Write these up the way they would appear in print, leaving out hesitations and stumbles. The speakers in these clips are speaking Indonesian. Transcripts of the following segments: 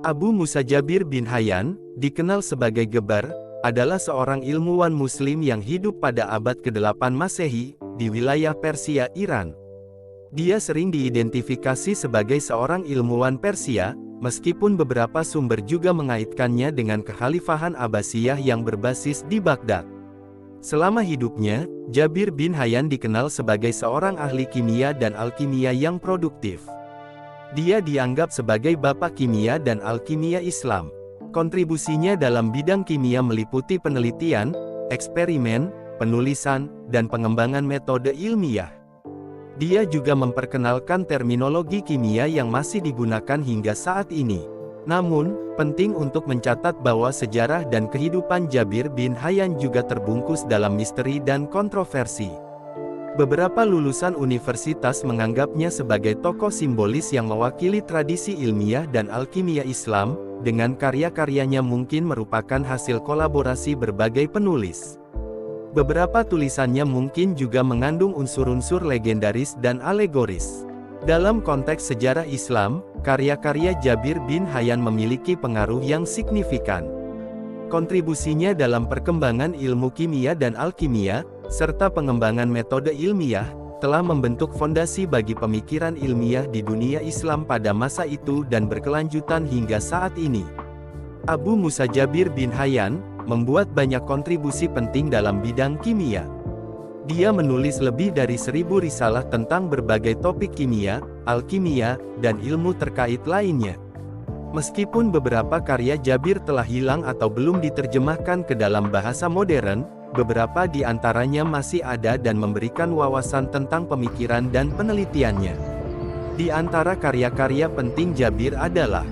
Abu Musa Jabir bin Hayyan, dikenal sebagai Gebar, adalah seorang ilmuwan Muslim yang hidup pada abad ke-8 Masehi, di wilayah Persia, Iran. Dia sering diidentifikasi sebagai seorang ilmuwan Persia, meskipun beberapa sumber juga mengaitkannya dengan kekhalifahan Abbasiyah yang berbasis di Baghdad. Selama hidupnya, Jabir bin Hayyan dikenal sebagai seorang ahli kimia dan alkimia yang produktif. Dia dianggap sebagai bapak kimia dan alkimia Islam. Kontribusinya dalam bidang kimia meliputi penelitian, eksperimen, penulisan, dan pengembangan metode ilmiah. Dia juga memperkenalkan terminologi kimia yang masih digunakan hingga saat ini. Namun, penting untuk mencatat bahwa sejarah dan kehidupan Jabir bin Hayyan juga terbungkus dalam misteri dan kontroversi. Beberapa lulusan universitas menganggapnya sebagai tokoh simbolis yang mewakili tradisi ilmiah dan alkimia Islam, dengan karya-karyanya mungkin merupakan hasil kolaborasi berbagai penulis. Beberapa tulisannya mungkin juga mengandung unsur-unsur legendaris dan alegoris. Dalam konteks sejarah Islam, karya-karya Jabir bin Hayyan memiliki pengaruh yang signifikan. Kontribusinya dalam perkembangan ilmu kimia dan alkimia, serta pengembangan metode ilmiah, telah membentuk fondasi bagi pemikiran ilmiah di dunia Islam pada masa itu dan berkelanjutan hingga saat ini. Abu Musa Jabir bin Hayyan membuat banyak kontribusi penting dalam bidang kimia. Dia menulis lebih dari 1000 risalah tentang berbagai topik kimia, alkimia, dan ilmu terkait lainnya. Meskipun beberapa karya Jabir telah hilang atau belum diterjemahkan ke dalam bahasa modern, beberapa di antaranya masih ada dan memberikan wawasan tentang pemikiran dan penelitiannya. Di antara karya-karya penting Jabir adalah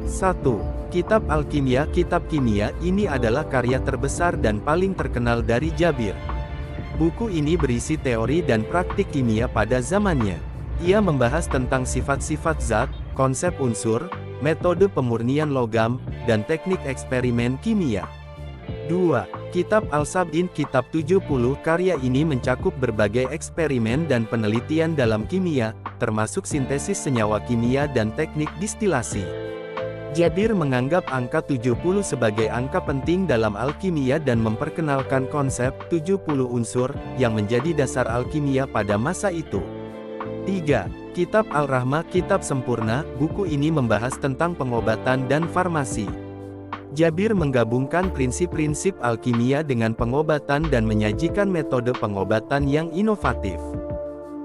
1. Kitab Alkimia. Kitab kimia ini adalah karya terbesar dan paling terkenal dari Jabir. Buku ini berisi teori dan praktik kimia pada zamannya. Ia membahas tentang sifat-sifat zat, konsep unsur, metode pemurnian logam, dan teknik eksperimen kimia. 2. Kitab Al-Sab'in. Kitab 70 karya ini mencakup berbagai eksperimen dan penelitian dalam kimia, termasuk sintesis senyawa kimia dan teknik distilasi. Jabir menganggap angka 70 sebagai angka penting dalam alkimia dan memperkenalkan konsep 70 unsur yang menjadi dasar alkimia pada masa itu. 3. Kitab Al-Rahmah. Kitab sempurna. Buku ini membahas tentang pengobatan dan farmasi. Jabir menggabungkan prinsip-prinsip alkimia dengan pengobatan dan menyajikan metode pengobatan yang inovatif.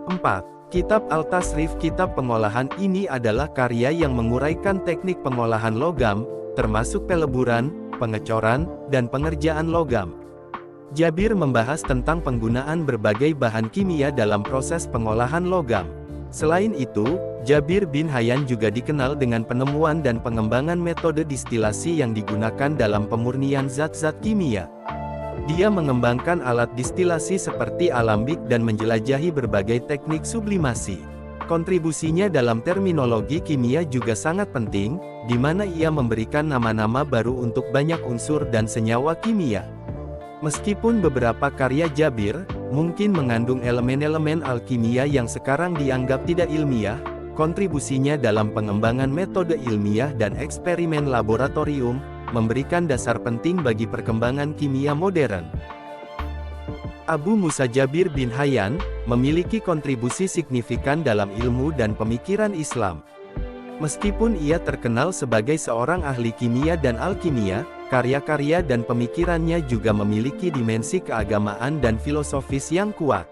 4. Kitab Al-Tasrif. Kitab pengolahan ini adalah karya yang menguraikan teknik pengolahan logam, termasuk peleburan, pengecoran, dan pengerjaan logam. Jabir membahas tentang penggunaan berbagai bahan kimia dalam proses pengolahan logam. Selain itu, Jabir bin Hayyan juga dikenal dengan penemuan dan pengembangan metode distilasi yang digunakan dalam pemurnian zat-zat kimia. Dia mengembangkan alat distilasi seperti alambik dan menjelajahi berbagai teknik sublimasi. Kontribusinya dalam terminologi kimia juga sangat penting, di mana ia memberikan nama-nama baru untuk banyak unsur dan senyawa kimia. Meskipun beberapa karya Jabir mungkin mengandung elemen-elemen alkimia yang sekarang dianggap tidak ilmiah, kontribusinya dalam pengembangan metode ilmiah dan eksperimen laboratorium memberikan dasar penting bagi perkembangan kimia modern. Abu Musa Jabir bin Hayyan memiliki kontribusi signifikan dalam ilmu dan pemikiran Islam. Meskipun ia terkenal sebagai seorang ahli kimia dan alkimia, karya-karya dan pemikirannya juga memiliki dimensi keagamaan dan filosofis yang kuat.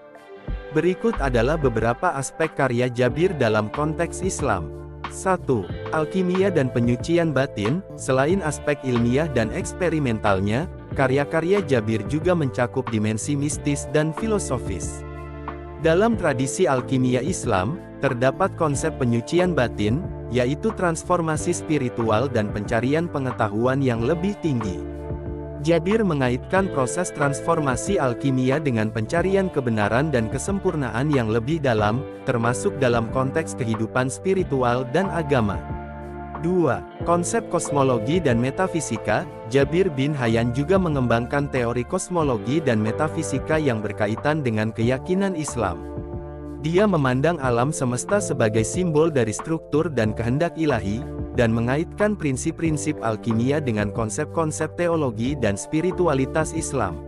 Berikut adalah beberapa aspek karya Jabir dalam konteks Islam. 1. Alkimia dan penyucian batin. Selain aspek ilmiah dan eksperimentalnya, karya-karya Jabir juga mencakup dimensi mistis dan filosofis. Dalam tradisi alkimia Islam, terdapat konsep penyucian batin, yaitu transformasi spiritual dan pencarian pengetahuan yang lebih tinggi. Jabir mengaitkan proses transformasi alkimia dengan pencarian kebenaran dan kesempurnaan yang lebih dalam, termasuk dalam konteks kehidupan spiritual dan agama. 2. Konsep kosmologi dan metafisika. Jabir bin Hayyan juga mengembangkan teori kosmologi dan metafisika yang berkaitan dengan keyakinan Islam. Dia memandang alam semesta sebagai simbol dari struktur dan kehendak ilahi, dan mengaitkan prinsip-prinsip alkimia dengan konsep-konsep teologi dan spiritualitas Islam.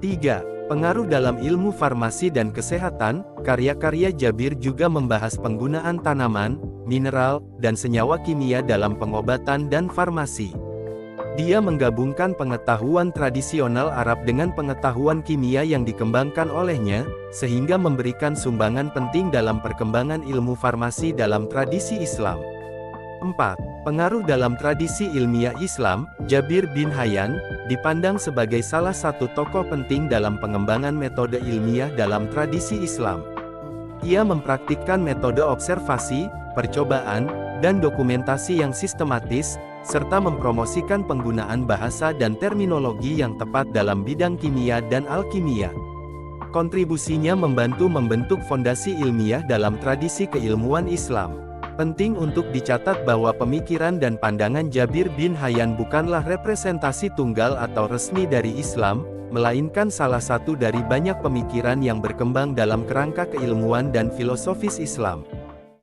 3. Pengaruh dalam ilmu farmasi dan kesehatan. Karya-karya Jabir juga membahas penggunaan tanaman, mineral, dan senyawa kimia dalam pengobatan dan farmasi. Dia menggabungkan pengetahuan tradisional Arab dengan pengetahuan kimia yang dikembangkan olehnya, sehingga memberikan sumbangan penting dalam perkembangan ilmu farmasi dalam tradisi Islam. 4. Pengaruh dalam tradisi ilmiah Islam. Jabir bin Hayyan dipandang sebagai salah satu tokoh penting dalam pengembangan metode ilmiah dalam tradisi Islam. Ia mempraktikkan metode observasi, percobaan, dan dokumentasi yang sistematis, serta mempromosikan penggunaan bahasa dan terminologi yang tepat dalam bidang kimia dan alkimia. Kontribusinya membantu membentuk fondasi ilmiah dalam tradisi keilmuan Islam. Penting untuk dicatat bahwa pemikiran dan pandangan Jabir bin Hayyan bukanlah representasi tunggal atau resmi dari Islam, melainkan salah satu dari banyak pemikiran yang berkembang dalam kerangka keilmuan dan filosofis Islam.